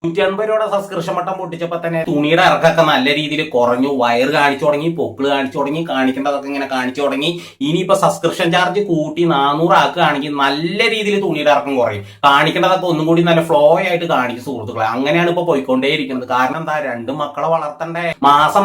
150 രൂപയുടെ subscription button പൊട്ടിച്ചപ്പോ തന്നെ തുണിയുടെ ഇറക്കൊക്കെ നല്ല രീതിയിൽ കുറഞ്ഞു. വയറ് കാണിച്ചു തുടങ്ങി, പൊക്കിള് കാണിച്ചു തുടങ്ങി, കാണിക്കേണ്ടതൊക്കെ ഇങ്ങനെ കാണിച്ചു തുടങ്ങി. ഇനിയിപ്പോ സബ്സ്ക്രിപ്ഷൻ ചാർജ് കൂട്ടി 400 ആക്കുകയാണെങ്കിൽ നല്ല രീതിയിൽ തുണിയുടെ ഇറക്കം കുറയും. കാണിക്കേണ്ടതൊക്കെ ഒന്നും കൂടി നല്ല ഫ്ലോ ആയിട്ട് കാണിക്കും സുഹൃത്തുക്കളെ. അങ്ങനെയാണ് ഇപ്പൊ പോയിക്കൊണ്ടേയിരിക്കുന്നത്. കാരണം എന്താ, 2 മക്കളെ വളർത്തണ്ടേ.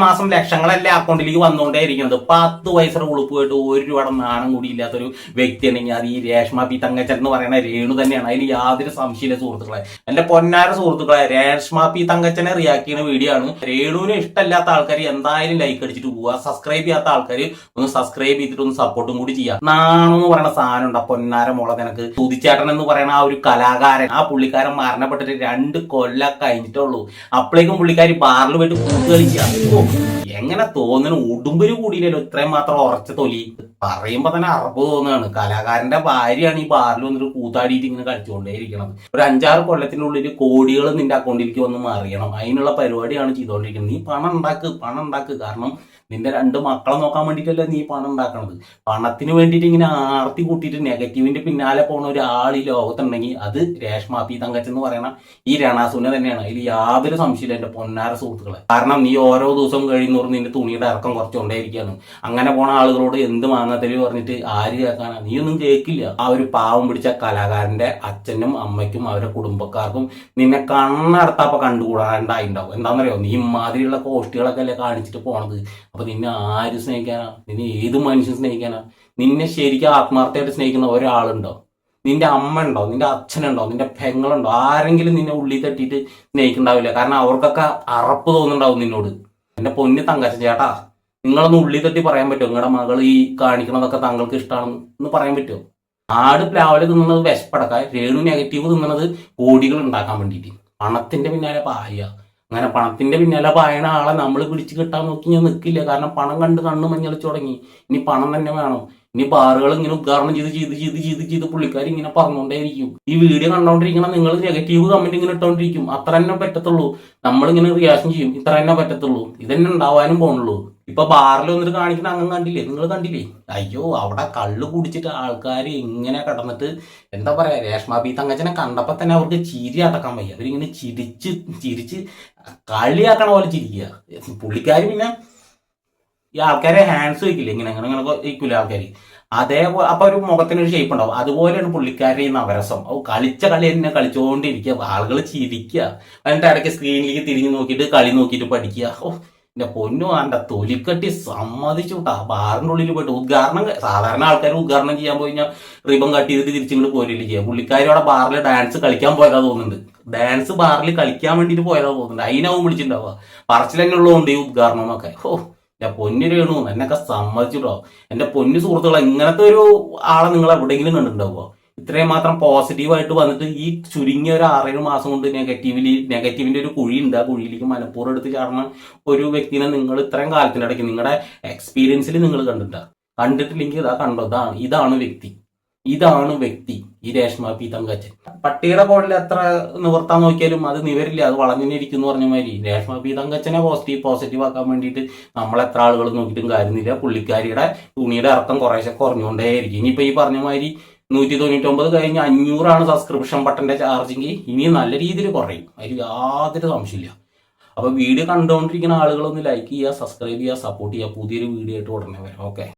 മാസം ലക്ഷങ്ങളല്ലേ അക്കൗണ്ടിലേക്ക് വന്നുകൊണ്ടേയിരിക്കുന്നത്. 10 പൈസയുടെ ഉളുപ്പ് പോയിട്ട് 1 രൂപയുടെ നാണം കൂടി ഇല്ലാത്തൊരു വ്യക്തിയാണെങ്കിൽ അത് ഈ രേഷ്മ പി തങ്കച്ചൻ എന്ന് പറയുന്ന രേണു തന്നെയാണ്. അതിൽ യാതൊരു സംശയമില്ല സുഹൃത്തുക്കളെ. എന്റെ പൊന്നാര സുഹൃത്തുക്കളെ, രേഷ്മ പി തങ്കച്ചനെ റിയാക്ട് ചെയ്യുന്ന വീഡിയോ ആണ്. രേണുവിന് ഇഷ്ടമില്ലാത്ത ആൾക്കാർ എന്തായാലും ലൈക്ക് അടിച്ചിട്ട് പോവുക. സബ്സ്ക്രൈബ് ചെയ്യാത്ത ആൾക്കാർ ഒന്ന് സബ്സ്ക്രൈബ് ചെയ്തിട്ട് ഒന്ന് സപ്പോർട്ടും കൂടി ചെയ്യാം. നാണം എന്ന് പറയുന്ന സാധനം ഉണ്ട് പൊന്നാര മോളെ നിനക്ക്. സുധിച്ചേട്ടൻ എന്ന് പറയുന്ന ആ ഒരു കലാകാരൻ, ആ പുള്ളിക്കാരൻ മരണപ്പെട്ടിട്ട് 2 കൊല്ലം കഴിഞ്ഞിട്ടുള്ളൂ. അപ്പോഴേക്കും പുള്ളിക്കാരി ബാറിൽ പോയിട്ട് കൂട്ട് കളിക്കുക. എങ്ങനെ തോന്നുന്നു, ഉടുമ്പര് കൂടിയില്ലല്ലോ ഇത്രയും മാത്രം ഉറച്ച തൊലി. പറയുമ്പോ തന്നെ അറപ്പ് തോന്നുകയാണ്. കലാകാരന്റെ ഭാര്യയാണ് ഈ ബാറിൽ വന്നിട്ട് കൂത്താടിയിട്ട് ഇങ്ങനെ കളിച്ചുകൊണ്ടേയിരിക്കണം. ഒരു 5-6 കൊല്ലത്തിനുള്ളിൽ കോടികൾ നിന്റെ അക്കൗണ്ടിലേക്ക് വന്ന് മറിയണം. അതിനുള്ള പരിപാടിയാണ് ചെയ്തുകൊണ്ടിരിക്കുന്നത്. നീ പണം ഉണ്ടാക്ക്. കാരണം നിന്റെ 2 മക്കളെ നോക്കാൻ വേണ്ടിയിട്ടല്ലേ നീ പണം ഉണ്ടാക്കണത്. പണത്തിന് വേണ്ടിയിട്ട് ഇങ്ങനെ ആർത്തി കൂട്ടിയിട്ട് നെഗറ്റീവിന്റെ പിന്നാലെ പോണ ഒരാൾ ഈ ലോകത്തുണ്ടെങ്കിൽ അത് രേഷ്മ പി തങ്കച്ചൻ എന്ന് പറയണ ഈ രണാസുന തന്നെയാണ്. അതിൽ യാതൊരു സംശയമില്ല എന്റെ പൊന്നാര സുഹൃത്തുക്കളെ. കാരണം നീ ഓരോ ദിവസം കഴിയുന്നോറും നിന്റെ തുണിയുടെ ഇറക്കം കുറച്ചുകൊണ്ടേയിരിക്കുകയാണ്. അങ്ങനെ പോണ ആളുകളോട് എന്ത് മാങ്ങാത്തലി പറഞ്ഞിട്ട് ആര് കേൾക്കാനാ? നീ ഒന്നും കേൾക്കില്ല. ആ ഒരു പാവം പിടിച്ച കലാകാരന്റെ അച്ഛനും അമ്മയ്ക്കും അവരുടെ കുടുംബക്കാർക്കും നിന്നെ കണ്ണടത്താപ്പ കണ്ടുകൂടാണ്ടായിണ്ടാവും. എന്താണെന്നറിയോ, നീ ഇമാതിരിയുള്ള കോഷ്ടികളൊക്കെ അല്ലേ കാണിച്ചിട്ട് പോണത്. അപ്പൊ നിന്നെ ആര് സ്നേഹിക്കാനാ? നിന്നെ ഏത് മനുഷ്യൻ സ്നേഹിക്കാനാ? നിന്നെ ശരിക്കും ആത്മാർത്ഥമായിട്ട് സ്നേഹിക്കുന്ന ഒരാളുണ്ടോ? നിന്റെ അമ്മ ഉണ്ടോ? നിന്റെ അച്ഛനുണ്ടോ? നിന്റെ പെങ്ങളുണ്ടോ? ആരെങ്കിലും നിന്നെ ഉള്ളിൽ തട്ടിയിട്ട് സ്നേഹിക്കുന്നുണ്ടാവില്ല. കാരണം അവർക്കൊക്കെ അറപ്പ് തോന്നുന്നുണ്ടാവും നിന്നോട്. എന്റെ പൊന്ന് തങ്കച്ചൻ ചേട്ടാ, നിങ്ങളൊന്ന് ഉള്ളിൽ തട്ടി പറയാൻ പറ്റുമോ? നിങ്ങളുടെ മകൾ ഈ കാണിക്കണതൊക്കെ താങ്കൾക്ക് ഇഷ്ടമാണെന്ന് പറയാൻ പറ്റുമോ? ആട് പ്ലാവില് തിന്നുന്നത് വിശപ്പടക്കാൻ, രേണു നെഗറ്റീവ് തിന്നുന്നത് കോടികൾ ഉണ്ടാക്കാൻ വേണ്ടിയിട്ട്. പണത്തിന്റെ പിന്നാലെ പായ. അങ്ങനെ പണത്തിന്റെ പിന്നാലെ പായണ ആളെ നമ്മൾ പിടിച്ച് കിട്ടാൻ നോക്കി ഞാൻ നിൽക്കില്ല. കാരണം പണം കണ്ട് കണ്ണ് മഞ്ഞളിച്ചു തുടങ്ങി. ഇനി പണം തന്നെ വേണം. ഇനി ബാറുകൾ ഇങ്ങനെ ഉദ്ഘാടനം ചെയ്ത് പുള്ളിക്കാർ ഇങ്ങനെ പറഞ്ഞുകൊണ്ടേയിരിക്കും. ഈ വീഡിയോ കണ്ടോണ്ടിരിക്കണം നിങ്ങൾ നെഗറ്റീവ് കമന്റ് ഇങ്ങനെ ഇട്ടോണ്ടിരിക്കും. അത്ര തന്നെ പറ്റത്തുള്ളൂ. നമ്മളിങ്ങനെ റിയാക്ഷൻ ചെയ്യും. ഇത്ര തന്നെ പറ്റത്തുള്ളൂ. ഇതന്നെ ഉണ്ടാവാനും പോണുള്ളൂ. ഇപ്പൊ ബാറിൽ വന്നിട്ട് കാണിക്കുന്ന അങ്ങ് കണ്ടില്ലേ? നിങ്ങൾ കണ്ടില്ലേ? അയ്യോ, അവിടെ കള്ള് കുടിച്ചിട്ട് ആൾക്കാർ ഇങ്ങനെ കിടന്നിട്ട് എന്താ പറയാ, രേഷ്മ പി തങ്കച്ചനെ കണ്ടപ്പോ തന്നെ അവർക്ക് ചിരി അടക്കാൻ വയ്യ. അവരിങ്ങനെ ചിരിച്ച് കളിയാക്കണ പോലെ ചിരിക്കുക. പുള്ളിക്കാർ പിന്നെ ഈ ആൾക്കാരെ ഹാൻഡ്സ് വയ്ക്കില്ല, ഇങ്ങനെ വയ്ക്കില്ല ആൾക്കാർ. അതേപോലെ അപ്പൊ ഒരു മുഖത്തിനൊരു ഷേപ്പ് ഉണ്ടാവും. അതുപോലെയാണ് പുള്ളിക്കാരുടെ ഈ നവരസം. കളിച്ച കളി തന്നെ കളിച്ചുകൊണ്ടിരിക്കുക. ആളുകൾ ചിരിക്കുക. എന്നിട്ട് ഇടയ്ക്ക് സ്ക്രീനിലേക്ക് തിരിഞ്ഞു നോക്കിയിട്ട് കളി നോക്കിയിട്ട് പഠിക്കുക. എന്റെ പൊന്നു, എന്റെ തൊലിക്കട്ടി സമ്മതിച്ചു കേട്ടാ. ബാറിന്റെ ഉള്ളിൽ പോയിട്ട് ഉദ്ഘാടനം, സാധാരണ ആൾക്കാർ ഉദ്ഘാടനം ചെയ്യാൻ പോയി കഴിഞ്ഞാൽ റിബൺ കട്ട് ചെയ്തിട്ട് തിരിച്ചിങ്ങോട്ട് പോരില്ല ചെയ്യുക. പുള്ളിക്കാരോടെ ബാറിൽ ഡാൻസ് കളിക്കാൻ പോയതാ തോന്നുന്നുണ്ട്. ഡാൻസ് ബാറിൽ കളിക്കാൻ വേണ്ടിയിട്ട് പോയതാ തോന്നുന്നുണ്ട്. അതിനാവും വിളിച്ചിട്ടുണ്ടാവുക. പറച്ചിൽ തന്നെ ഉള്ളതുകൊണ്ട് ഈ ഉദ്ഘാടനം എന്നൊക്കെ. എന്റെ പൊന്നു രേണു, എന്നൊക്കെ സമ്മതിച്ചിട്ടോ. എന്റെ പൊന്നു സുഹൃത്തുക്കളെ, ഇങ്ങനത്തെ ഒരു ആളെ നിങ്ങൾ എവിടെയെങ്കിലും കണ്ടിട്ടുണ്ടാവുക? ഇത്രയും മാത്രം പോസിറ്റീവായിട്ട് വന്നിട്ട് ഈ ചുരുങ്ങിയ ഒരു 6-7 മാസം കൊണ്ട് നെഗറ്റീവിന്റെ ഒരു കുഴി ഉണ്ട്. ആ കുഴിയിലേക്ക് മനഃപൂർവ്വം എടുത്ത് ചാടുന്ന ഒരു വ്യക്തിനെ നിങ്ങൾ ഇത്രയും കാലത്തിനിടയ്ക്ക് നിങ്ങളുടെ എക്സ്പീരിയൻസിൽ നിങ്ങൾ കണ്ടിട്ടില്ലെങ്കിൽ ഇതാ കണ്ടോ, ഇതാണ് വ്യക്തി ഈ രേഷ്മ പി തങ്കച്ചൻ. പട്ടിയുടെ കോളിൽ എത്ര നിവർത്താൻ നോക്കിയാലും അത് നിവരില്ല. അത് വളഞ്ഞിരിക്കുന്നു പറഞ്ഞ മാതിരി രേഷ്മ പി തങ്കച്ചനെ പോസിറ്റീവ് ആക്കാൻ വേണ്ടിയിട്ട് നമ്മളെത്ര ആളുകൾ നോക്കിയിട്ടും കാര്യമില്ല. പുള്ളിക്കാരിയുടെ തുണിയുടെ ഇറക്കം കുറേശ്ശെ കുറഞ്ഞുകൊണ്ടേയിരിക്കും. ഇനിയിപ്പോ ഈ പറഞ്ഞ മാതിരി 199 കഴിഞ്ഞ് 500 സബ്സ്ക്രിപ്ഷൻ ബട്ടന്റെ ചാർജെങ്കിൽ ഇനി നല്ല രീതിയിൽ കുറയും. അതിൽ യാതൊരു സംശയമില്ല. അപ്പൊ വീഡിയോ കണ്ടുകൊണ്ടിരിക്കുന്ന ആളുകളൊന്ന് ലൈക്ക് ചെയ്യുക, സബ്സ്ക്രൈബ് ചെയ്യുക, സപ്പോർട്ട് ചെയ്യുക. പുതിയൊരു വീഡിയോ ആയിട്ട് ഉടനെ വരാം. ഓക്കെ.